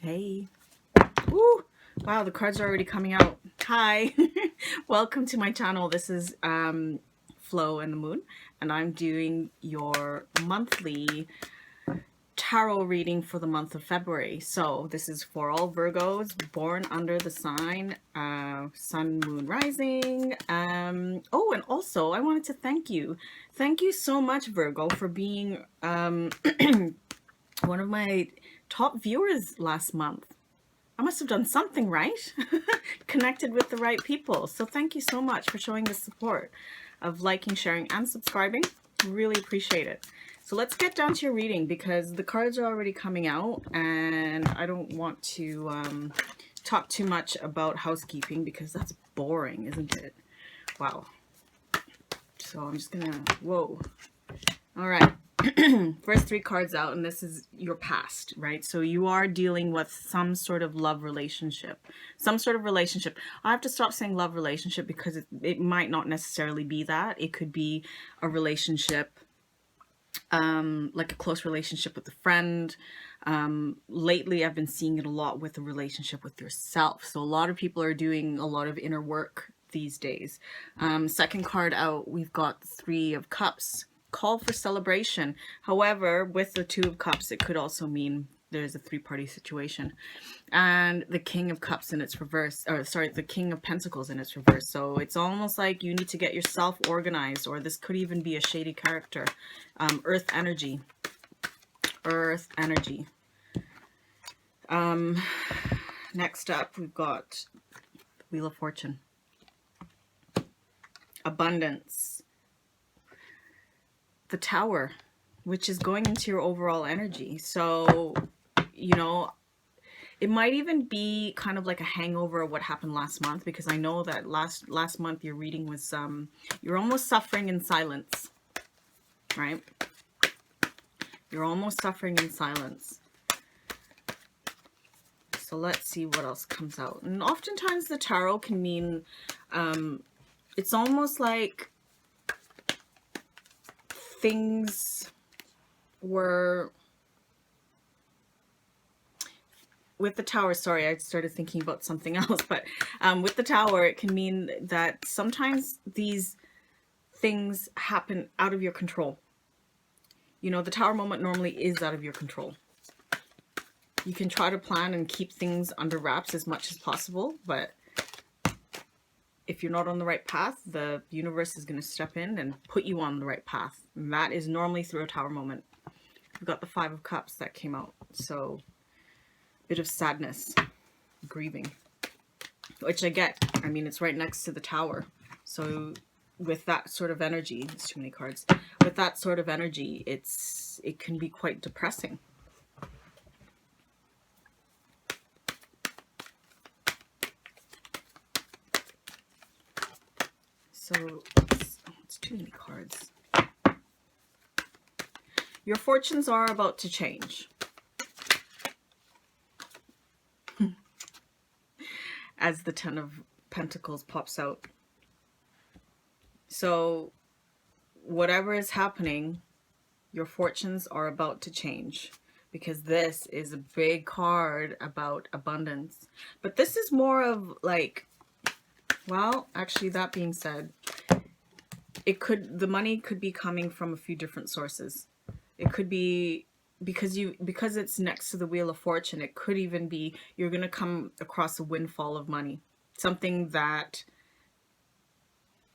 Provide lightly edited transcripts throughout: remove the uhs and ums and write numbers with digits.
Hey. Woo. Wow, the cards are already coming out. Hi. Welcome to my channel. This is Flo and the Moon, and I'm doing your monthly tarot reading for the month of February. So this is for all Virgos born under the sign Sun, Moon, Rising. Oh, and also I wanted to thank you. Thank you so much, Virgo, for being one of my top viewers last month. I must have done something right. Connected with the right people. So thank you so much for showing the support of liking, sharing, and subscribing. Really appreciate it. So let's get down to your reading because the cards are already coming out and I don't want to talk too much about housekeeping because that's boring, isn't it? Wow. So I'm just gonna, whoa. All right. First three cards out, and this is your past, right? So you are dealing with some sort of love relationship, some sort of relationship. I have to stop saying love relationship because it might not necessarily be that. It could be a relationship, like a close relationship with a friend. Lately, I've been seeing it a lot with a relationship with yourself. So a lot of people are doing a lot of inner work these days. Second card out, we've got the Three of Cups. Call for celebration. However, with the Two of Cups, it could also mean there's a three-party situation. And the King of Cups in its reverse, or sorry, the King of Pentacles in its reverse. So it's almost like you need to get yourself organized, or this could even be a shady character. Earth energy. Earth energy. Next up, we've got Wheel of Fortune. Abundance. The Tower, which is going into your overall energy. So, you know, it might even be kind of like a hangover of what happened last month, because I know that last month your reading was you're almost suffering in silence, right? You're almost suffering in silence. So let's see what else comes out. And oftentimes the tarot can mean it's almost like things were with the Tower. Sorry, I started thinking about something else, but with the Tower, it can mean that sometimes these things happen out of your control. You know, the Tower moment normally is out of your control. You can try to plan and keep things under wraps as much as possible, but if you're not on the right path, the universe is going to step in and put you on the right path. And that is normally through a Tower moment. We've got the Five of Cups that came out. So, a bit of sadness, grieving, which I get. I mean, it's right next to the Tower. So, with that sort of energy, it's too many cards. With that sort of energy, it can be quite depressing. So, it's too many cards. Your fortunes are about to change. As the Ten of Pentacles pops out. So, whatever is happening, your fortunes are about to change. Because this is a big card about abundance. But this is more of like, well, actually, that being said, the money could be coming from a few different sources. It could be because it's next to the Wheel of Fortune, it could even be you're going to come across a windfall of money. Something that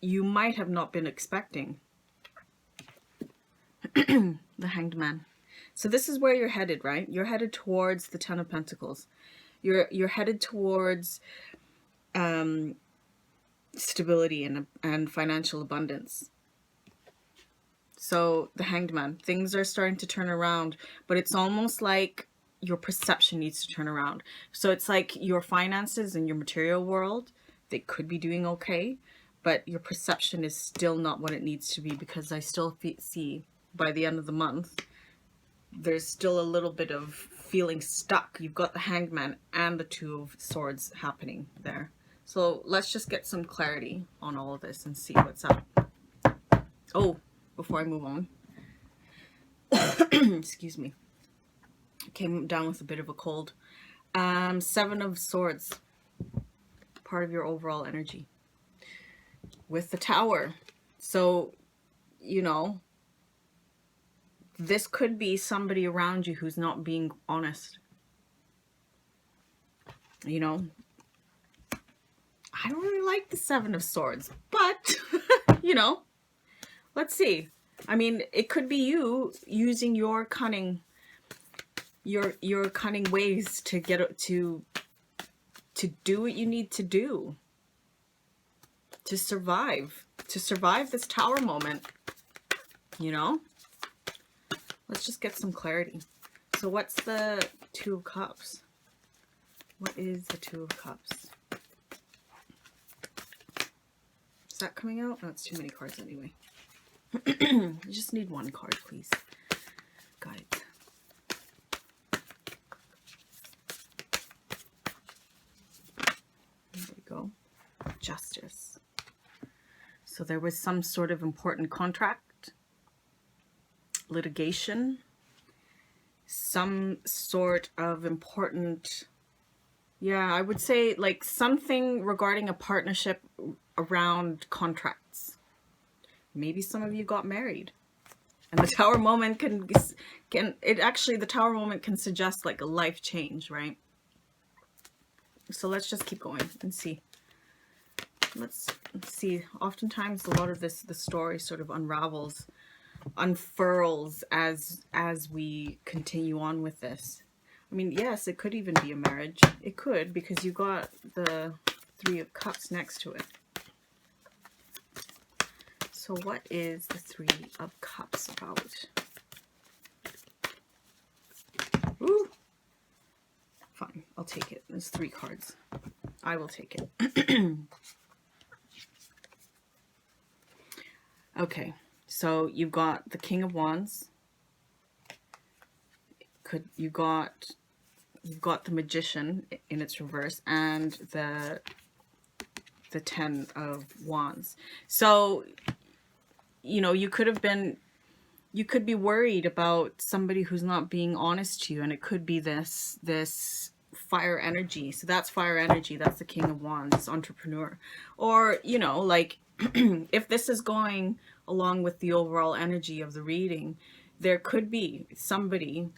you might have not been expecting. The Hanged Man. So this is where you're headed, right? You're headed towards the Ten of Pentacles. You're headed towards stability and financial abundance. So the Hanged Man, things are starting to turn around, but it's almost like your perception needs to turn around. So it's like your finances and your material world, they could be doing okay, but your perception is still not what it needs to be, because I still see by the end of the month, there's still a little bit of feeling stuck. You've got the Hanged Man and the Two of Swords happening there. So let's just get some clarity on all of this and see what's up. Oh, before I move on, excuse me, I came down with a bit of a cold. Seven of Swords, part of your overall energy with the Tower. So, you know, this could be somebody around you who's not being honest. You know, I don't really like the Seven of Swords, but, you know, let's see. I mean, it could be you using your cunning, your cunning ways to get to do what you need to do to survive this Tower moment, you know? Let's just get some clarity. So what's the Two of Cups? What is the Two of Cups? Is that coming out? No, it's too many cards anyway. You just need one card, please. Guys. There we go. Justice. So there was some sort of important contract, litigation, some sort of important, yeah, I would say like something regarding a partnership around contracts. Maybe some of you got married. And the Tower moment can the Tower moment can suggest like a life change, right? So let's just keep going and see. Let's see. Oftentimes, a lot of the story sort of unfurls as we continue on with this. I mean, yes, it could even be a marriage. It could, because you got the Three of Cups next to it. So what is the Three of Cups about? Ooh. Fine, I'll take it. There's 3 cards. I will take it. Okay, so you've got the King of Wands. You've got the Magician in its reverse, and the Ten of Wands. So, you know, you could be worried about somebody who's not being honest to you, and it could be this fire energy. So that's fire energy. That's the King of Wands, entrepreneur. Or, you know, like if this is going along with the overall energy of the reading, there could be somebody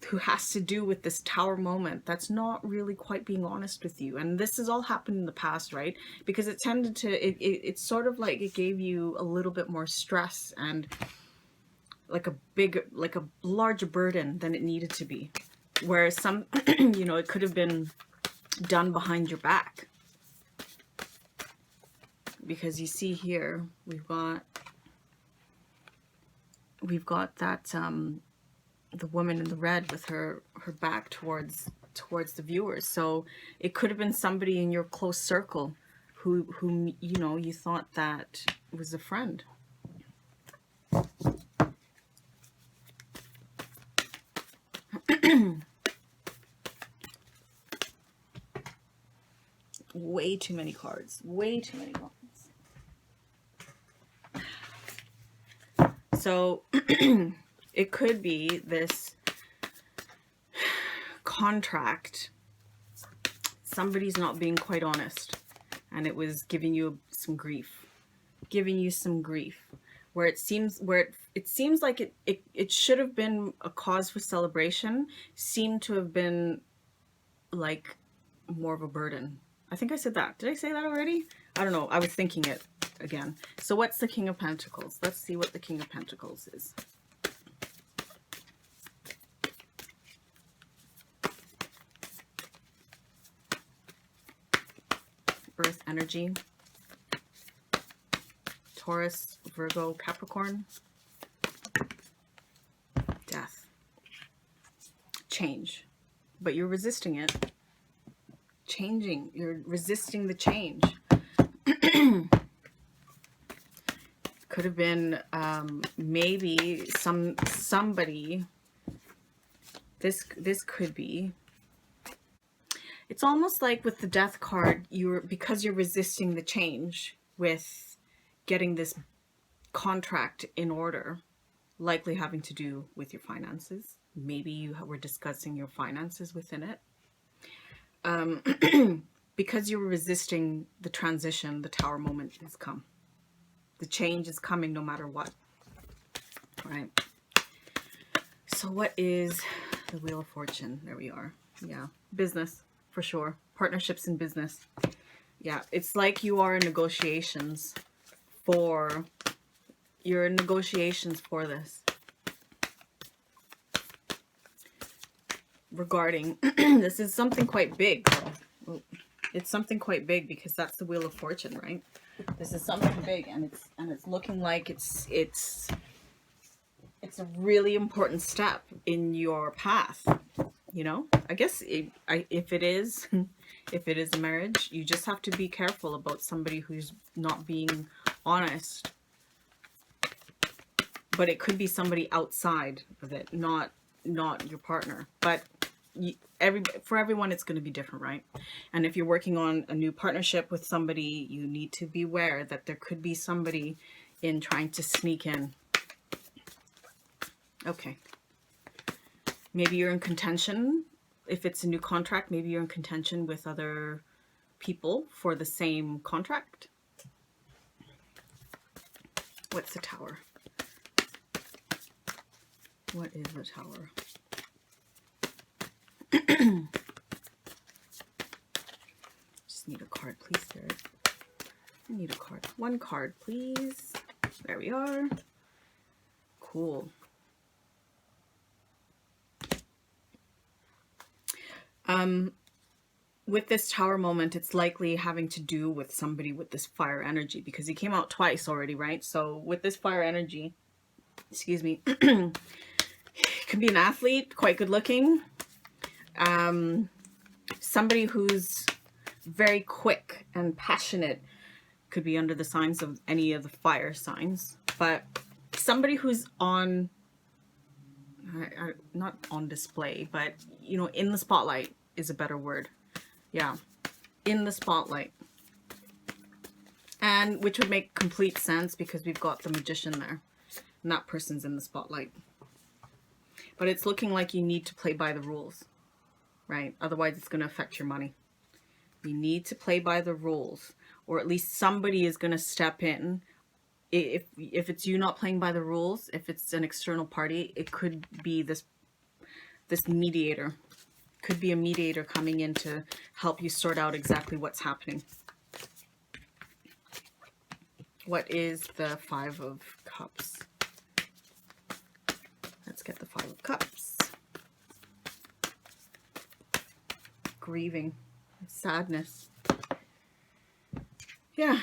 who has to do with this Tower moment that's not really quite being honest with you. And this has all happened in the past, right? Because it tended to, it's sort of like it gave you a little bit more stress and like a larger burden than it needed to be. Whereas some, you know, it could have been done behind your back. Because you see here, we've got that, the woman in the red with her back towards the viewers. So it could have been somebody in your close circle whom you know, you thought that was a friend. Way too many cards. Way too many cards. So it could be this contract. Somebody's not being quite honest, and it was giving you some grief. Where it seems like it should have been a cause for celebration, seemed to have been like more of a burden. I think I said that. Did I say that already? I don't know. I was thinking it again. So what's the King of Pentacles? Let's see what the King of Pentacles is. Earth energy. Taurus, Virgo, Capricorn. Death. Change. But you're resisting it. Changing. You're resisting the change. Could have been maybe somebody. This could be. It's almost like with the Death card, because you're resisting the change with getting this contract in order, likely having to do with your finances. Maybe you were discussing your finances within it. Because you're resisting the transition, the Tower moment has come. The change is coming no matter what. Right? So what is the Wheel of Fortune? There we are. Yeah. Business, for sure. Partnerships in business. Yeah. It's like you are in negotiations for... You're in negotiations for this. Regarding... this is something quite big, though. It's something quite big because that's the Wheel of Fortune, right? This is something big, and it's looking like it's a really important step in your path. You know, I guess if it is a marriage, you just have to be careful about somebody who's not being honest. But it could be somebody outside of it, not your partner. But for everyone, it's going to be different, right? And if you're working on a new partnership with somebody, you need to be aware that there could be somebody in trying to sneak in. Okay. Maybe you're in contention. If it's a new contract, maybe you're in contention with other people for the same contract. What's the Tower? What is the Tower? Just need a card, please, Spirit. I need a card. One card, please. There we are. Cool. With this Tower moment, it's likely having to do with somebody with this fire energy, because he came out twice already, right? So with this fire energy, excuse me, it could be an athlete, quite good looking. Somebody who's very quick and passionate, could be under the signs of any of the fire signs, but somebody who's on, not on display, but, you know, in the spotlight is a better word. Yeah, in the spotlight. And which would make complete sense because we've got the Magician there. And that person's in the spotlight. But it's looking like you need to play by the rules, right? Otherwise it's going to affect your money. You need to play by the rules, or at least somebody is going to step in. If it's you not playing by the rules, if it's an external party, it could be this mediator. Could be a mediator coming in to help you sort out exactly what's happening. What is the Five of Cups? Let's get the Five of Cups. Grieving, sadness. Yeah.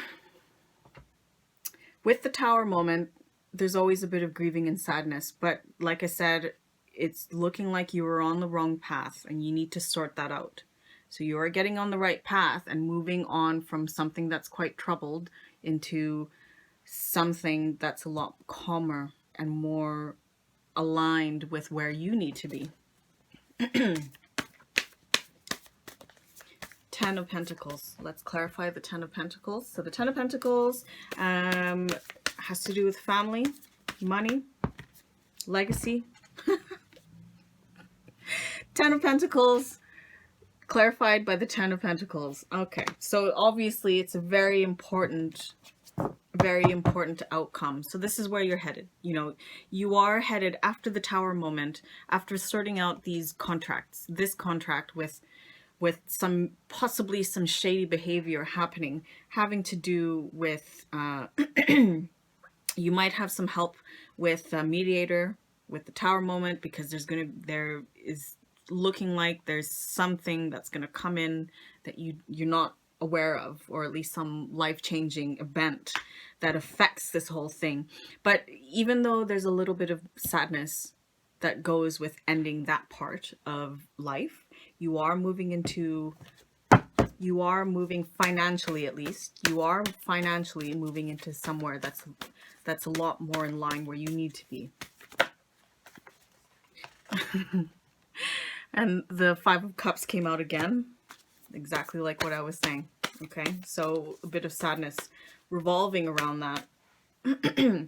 With the Tower moment, there's always a bit of grieving and sadness, but like I said, it's looking like you were on the wrong path and you need to sort that out. So you are getting on the right path and moving on from something that's quite troubled into something that's a lot calmer and more aligned with where you need to be. Ten of Pentacles. Let's clarify the Ten of Pentacles. So the Ten of Pentacles has to do with family, money, legacy. Ten of Pentacles clarified by the Ten of Pentacles. Okay, so obviously it's a very important outcome. So this is where you're headed. You know, you are headed after the Tower moment, after sorting out these contracts, this contract with possibly some shady behavior happening, having to do with, you might have some help with a mediator with the Tower moment, because there is looking like there's something that's going to come in that you're not aware of, or at least some life-changing event that affects this whole thing. But even though there's a little bit of sadness that goes with ending that part of life, you are moving financially, at least, you are financially moving into somewhere that's a lot more in line where you need to be. And the Five of Cups came out again, exactly like what I was saying. Okay, so a bit of sadness revolving around that.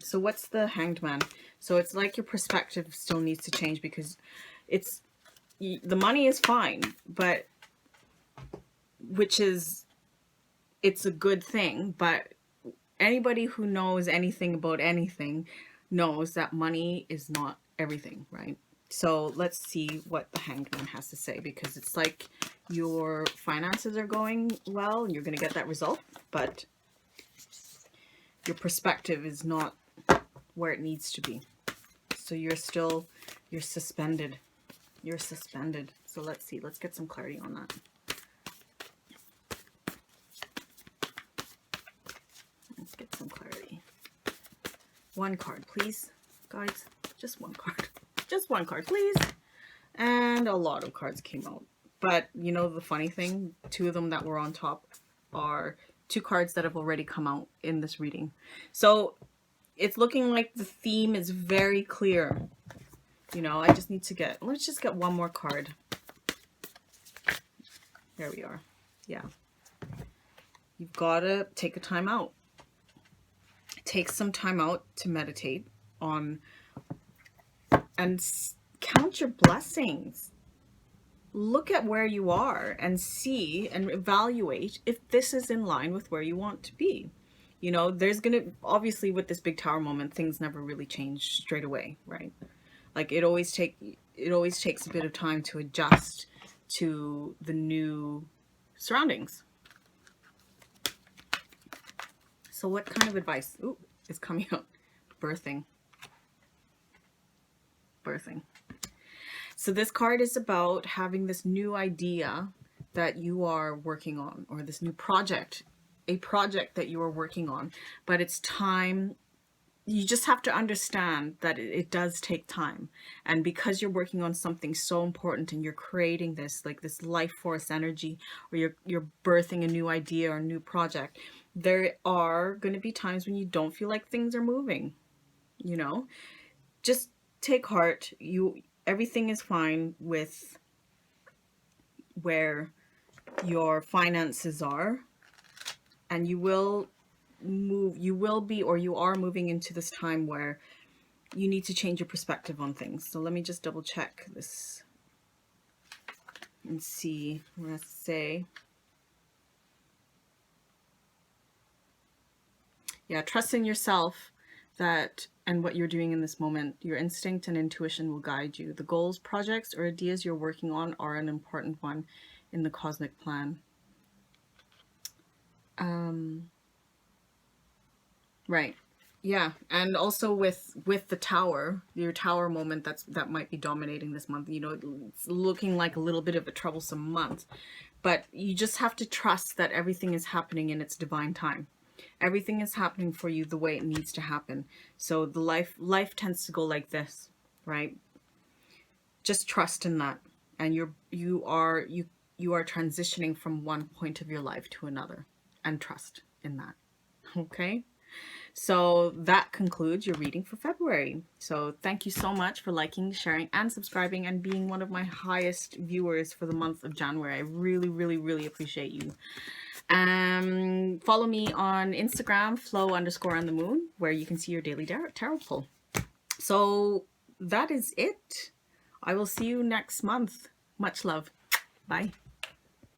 So what's the Hanged Man? So it's like your perspective still needs to change, because the money is fine, but which is, it's a good thing, but anybody who knows anything about anything knows that money is not everything, right? So let's see what the Hanged Man has to say, because it's like your finances are going well and you're going to get that result, but your perspective is not where it needs to be. So you're suspended. You're suspended. So let's see. Let's get some clarity on that. Let's get some clarity. One card, please, guys. Just one card. Just one card, please. And a lot of cards came out. But you know the funny thing? Two of them that were on top are two cards that have already come out in this reading. So it's looking like the theme is very clear. You know, I just need to get, let's just get one more card. There we are. Yeah. You've got to take a time out. Take some time out to meditate on and count your blessings. Look at where you are and see and evaluate if this is in line with where you want to be. You know, there's going to, obviously with this big tower moment, things never really change straight away, right? Like it always takes a bit of time to adjust to the new surroundings. So what kind of advice is coming out? Birthing. Birthing. So this card is about having this new idea that you are working on, or this new project, a project that you are working on, but it's time. You just have to understand that it does take time. And because you're working on something so important and you're creating this, like this life force energy, or you're birthing a new idea or a new project, there are going to be times when you don't feel like things are moving, you know? Just take heart. Everything is fine with where your finances are, and you will move, you are moving into this time where you need to change your perspective on things. So let me just double check this and see what it has to say. Yeah, trust in yourself and what you're doing in this moment. Your instinct and intuition will guide you. The goals, projects, or ideas you're working on are an important one in the cosmic plan. Right. Yeah. And also with the tower, your tower moment, that might be dominating this month. You know, it's looking like a little bit of a troublesome month, but you just have to trust that everything is happening in its divine time. Everything is happening for you the way it needs to happen. So the life tends to go like this, right? Just trust in that. And you are transitioning from one point of your life to another, and trust in that. Okay? So that concludes your reading for February. So thank you so much for liking, sharing, and subscribing, and being one of my highest viewers for the month of January. I really, really, really appreciate you. Follow me on Instagram, Flo_on_the_moon, where you can see your daily tarot pull. So that is it. I will see you next month. Much love. Bye.